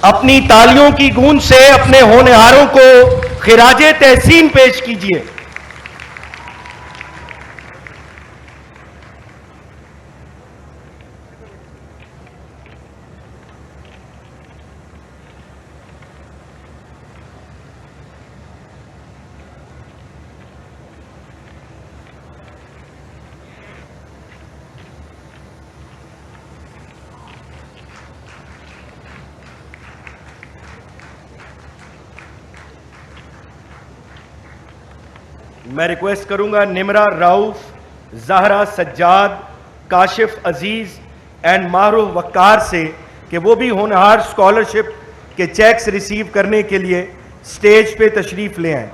अपनी तालियों की गूंज से अपने होनहारों को खिराजे तहसीन पेश कीजिए। मैं रिक्वेस्ट करूंगा निमरा राउफ, ज़हरा सज्जाद, काशिफ अजीज एंड मारूफ वक्कार से कि वो भी होनहार स्कॉलरशिप के चेक्स रिसीव करने के लिए स्टेज पे तशरीफ ले आए।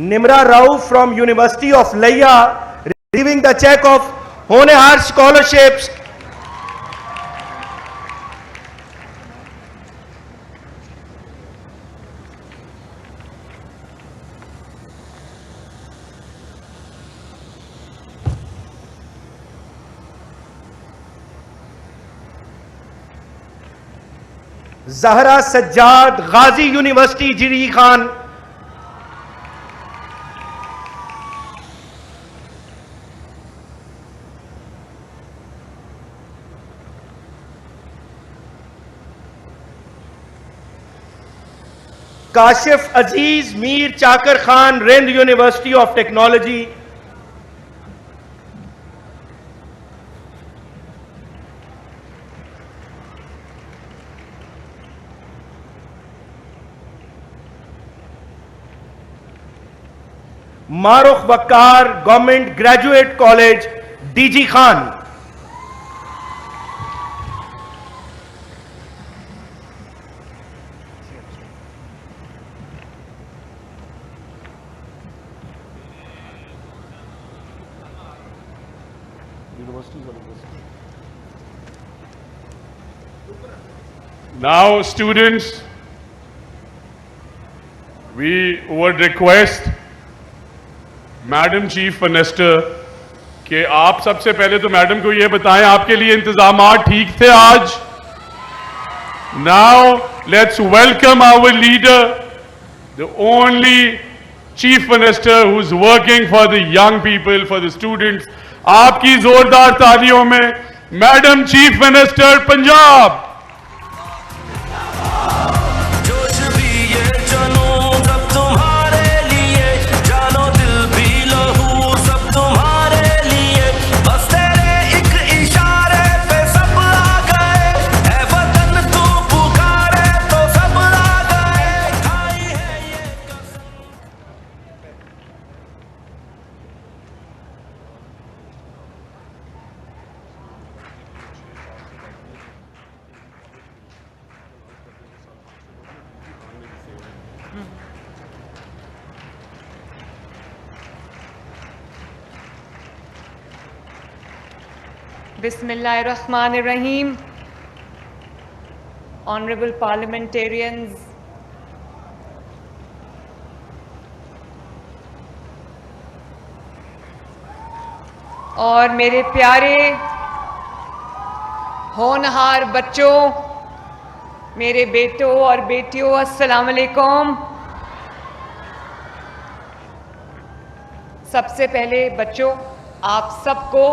Nimra Rauf from University of Layya receiving the check of Honehar scholarships. Zahra Sajjad, Ghazi University, Jiri Khan. Kashif Aziz, Mir Chakar Khan, Rind university of technology. Maroof Waqar, government graduate college, DG Khan. Now, students, we would request Madam Chief Minister कि आप सबसे पहले तो madam को ये बताएं आपके लिए इंतजामात ठीक थे आज। Now, let's welcome our leader, the only Chief Minister who's working for the young people, for the students. आपकी जोरदार तालियों में madam chief minister Punjab. Bismillahirrahmanirrahim. Honorable parliamentarians, और मेरे प्यारे होनहार बच्चों, मेरे बेटों और बेटियों, अस्सलाम वालेकुम। सबसे पहले बच्चों, आप सबको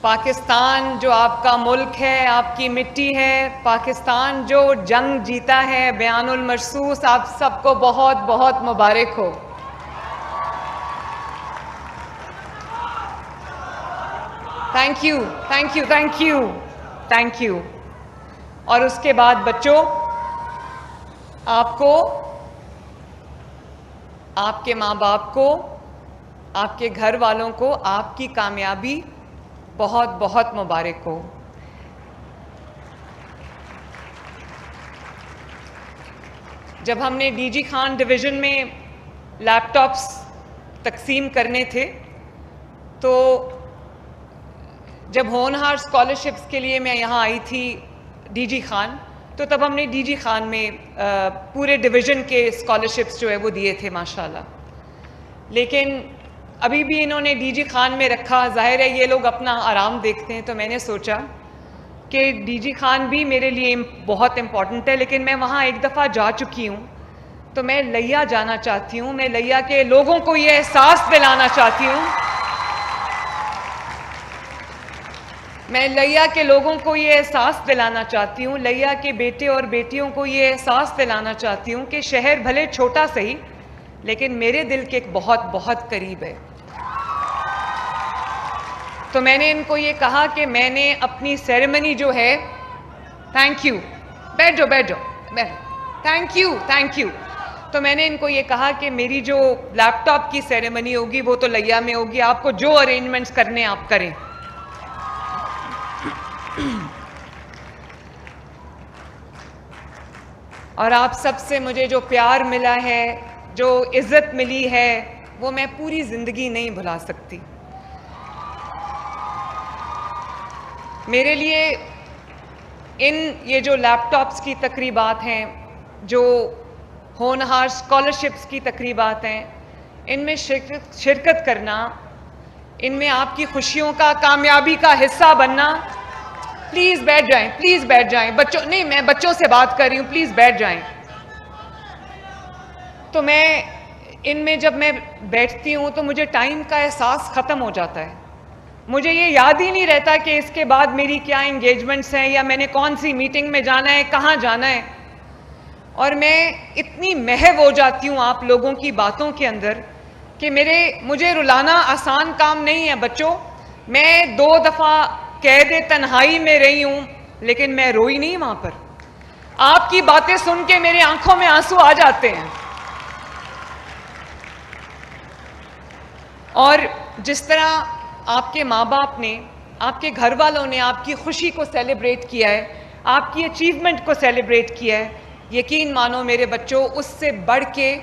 पाकिस्तान जो आपका मुल्क है, आपकी मिट्टी है, पाकिस्तान जो जंग जीता है, बयानुल मरसूस, आप सबको बहुत बहुत मुबारक हो। Thank you, thank you, thank you, thank you. और उसके बाद बच्चों, आपको, आपके माँ बाप को, आपके घर वालों को आपकी कामयाबी बहुत बहुत मुबारक हो। जब हमने डीजी खान डिवीज़न में लैपटॉप्स तकसीम करने थे, तो जब होनहार स्कॉलरशिप्स के लिए मैं यहाँ आई थी डीजी खान, तो तब हमने डीजी खान में पूरे डिवीज़न के स्कॉलरशिप्स जो है वो दिए थे माशाल्लाह। लेकिन अभी भी इन्होंने डीजी खान में रखा, जाहिर है ये लोग अपना आराम देखते हैं, तो मैंने सोचा कि डीजी खान भी मेरे लिए बहुत इम्पॉर्टेंट है, लेकिन मैं वहाँ एक दफ़ा जा चुकी हूँ, तो मैं लिया जाना चाहती हूँ। मैं लिया के लोगों को ये एहसास दिलाना चाहती हूँ, मैं लिया के लोगों को ये एहसास दिलाना चाहती हूँ, लिया के बेटे और बेटियों को ये एहसास दिलाना चाहती हूँ कि शहर भले छोटा सही, लेकिन मेरे दिल के बहुत बहुत करीब है। तो मैंने इनको ये कहा कि मैंने अपनी सेरेमनी जो है, थैंक यू, बैठ जाओ बैठ जाओ बैठ, थैंक यू थैंक यू। तो मैंने इनको ये कहा कि मेरी जो लैपटॉप की सेरेमनी होगी वो तो लिया में होगी, आपको जो अरेंजमेंट्स करने आप करें। और आप सबसे मुझे जो प्यार मिला है, जो इज्जत मिली है, वो मैं पूरी जिंदगी नहीं भुला सकती। मेरे लिए ये जो लैपटॉप्स की तकरीबात हैं, जो होनहार स्कॉलरशिप्स की तकरीबात हैं, इनमें शिरकत करना, इनमें आपकी खुशियों का, कामयाबी का हिस्सा बनना, प्लीज़ बैठ जाएं, प्लीज़ बैठ जाएं। बच्चों नहीं, मैं बच्चों से बात कर रही हूँ, प्लीज़ बैठ जाएं। तो मैं इनमें जब मैं बैठती हूँ तो मुझे टाइम का एहसास ख़त्म हो जाता है। मुझे ये याद ही नहीं रहता कि इसके बाद मेरी क्या एंगेजमेंट्स हैं, या मैंने कौन सी मीटिंग में जाना है, कहाँ जाना है। और मैं इतनी महव हो जाती हूँ आप लोगों की बातों के अंदर कि मुझे रुलाना आसान काम नहीं है बच्चों। मैं 2 दफ़ा कैद तन्हाई में रही हूँ, लेकिन मैं रोई नहीं वहाँ पर। आपकी बातें सुन के मेरी आंखों में आंसू आ जाते हैं। और जिस तरह आपके माँ बाप ने, आपके घर वालों ने आपकी खुशी को सेलिब्रेट किया है, आपकी अचीवमेंट को सेलिब्रेट किया है, यकीन मानो मेरे बच्चों, उससे बढ़ के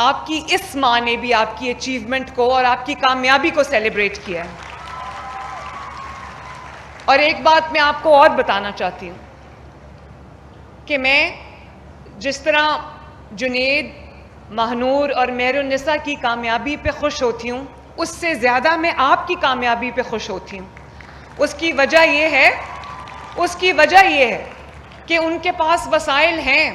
आपकी इस माँ ने भी आपकी अचीवमेंट को और आपकी कामयाबी को सेलिब्रेट किया है। और एक बात मैं आपको और बताना चाहती हूँ कि मैं जिस तरह जुनेद, महनूर और मेहरुन्निसा की कामयाबी पे खुश होती हूँ, उससे ज़्यादा मैं आपकी कामयाबी पे खुश होती हूँ। उसकी वजह ये है कि उनके पास वसाइल हैं।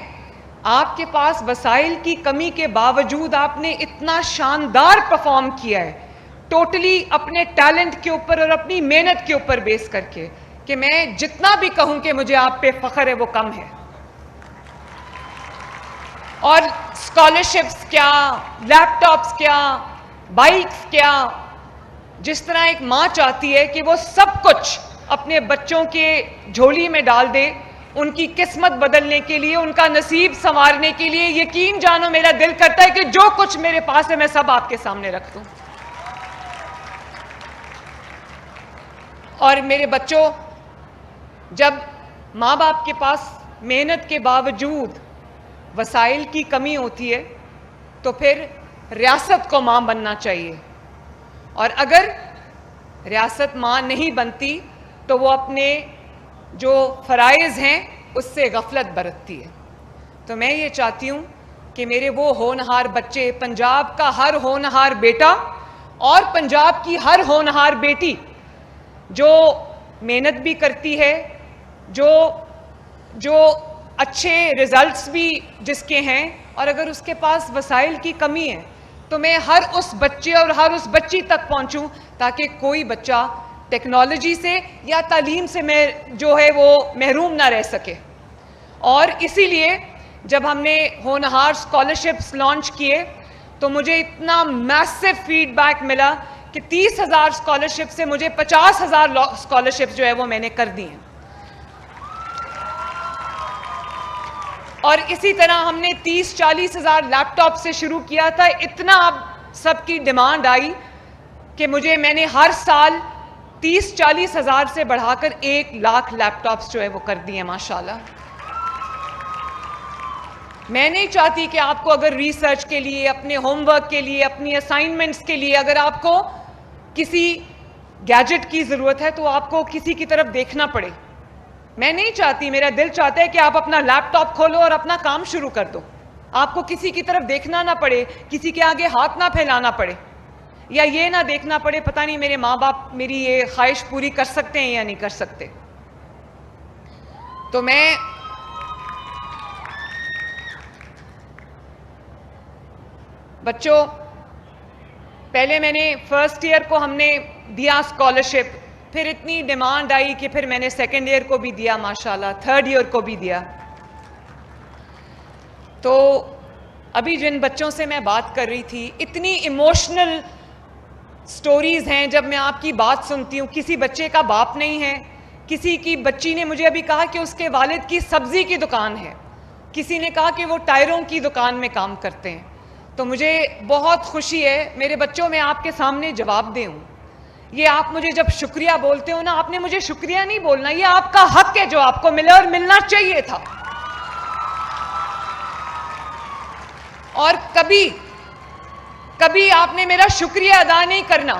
आपके पास वसाइल की कमी के बावजूद आपने इतना शानदार परफॉर्म किया है, टोटली अपने टैलेंट के ऊपर और अपनी मेहनत के ऊपर बेस करके, कि मैं जितना भी कहूँ कि मुझे आप पे फ़ख्र है वो कम है। और स्कॉलरशिप्स क्या, लैपटॉप्स क्या, बाइक्स क्या, जिस तरह एक माँ चाहती है कि वो सब कुछ अपने बच्चों के झोली में डाल दे, उनकी किस्मत बदलने के लिए, उनका नसीब संवारने के लिए, यकीन जानो मेरा दिल करता है कि जो कुछ मेरे पास है मैं सब आपके सामने रख दूं। और मेरे बच्चों, जब माँ बाप के पास मेहनत के बावजूद वसाइल की कमी होती है, तो फिर रियासत को माँ बनना चाहिए। और अगर रियासत माँ नहीं बनती तो वो अपने जो फ़राइज़ हैं उससे गफलत बरतती है। तो मैं ये चाहती हूँ कि मेरे वो होनहार बच्चे, पंजाब का हर होनहार बेटा और पंजाब की हर होनहार बेटी जो मेहनत भी करती है, जो अच्छे रिजल्ट्स भी जिसके हैं, और अगर उसके पास वसाइल की कमी है तो मैं हर उस बच्चे और हर उस बच्ची तक पहुंचूं ताकि कोई बच्चा टेक्नोलॉजी से या तालीम से जो है वो महरूम ना रह सके। और इसीलिए जब हमने होनहार स्कॉलरशिप्स लॉन्च किए तो मुझे इतना मैसिव फीडबैक मिला कि 30,000 स्कॉलरशिप से मुझे 50,000 स्कॉलरशिप जो है वो मैंने कर दी हैं। और इसी तरह हमने 30-40 हज़ार लैपटॉप से शुरू किया था। इतना अब सबकी डिमांड आई कि मैंने हर साल 30-40 हज़ार से बढ़ाकर 1 लाख लैपटॉप्स जो है वो कर दिए माशाल्लाह। मैं नहीं चाहती कि आपको अगर रिसर्च के लिए, अपने होमवर्क के लिए, अपनी असाइनमेंट्स के लिए अगर आपको किसी गैजेट की ज़रूरत है तो आपको किसी की तरफ देखना पड़े। मैं नहीं चाहती, मेरा दिल चाहता है कि आप अपना लैपटॉप खोलो और अपना काम शुरू कर दो। आपको किसी की तरफ देखना ना पड़े, किसी के आगे हाथ ना फैलाना पड़े, या ये ना देखना पड़े पता नहीं मेरे माँ बाप मेरी ये ख्वाहिश पूरी कर सकते हैं या नहीं कर सकते। तो मैं बच्चों, पहले मैंने फर्स्ट ईयर को हमने दिया स्कॉलरशिप, फिर इतनी डिमांड आई कि फिर मैंने सेकेंड ईयर को भी दिया माशाल्लाह, थर्ड ईयर को भी दिया। तो अभी जिन बच्चों से मैं बात कर रही थी, इतनी इमोशनल स्टोरीज हैं जब मैं आपकी बात सुनती हूँ। किसी बच्चे का बाप नहीं है, किसी की बच्ची ने मुझे अभी कहा कि उसके वालिद की सब्जी की दुकान है, किसी ने कहा कि वो टायरों की दुकान में काम करते हैं। तो मुझे बहुत खुशी है। मेरे बच्चों, मैं आपके सामने जवाब दूँ, ये आप मुझे जब शुक्रिया बोलते हो ना, आपने मुझे शुक्रिया नहीं बोलना, ये आपका हक है जो आपको मिला और मिलना चाहिए था। और कभी कभी आपने मेरा शुक्रिया अदा नहीं करना।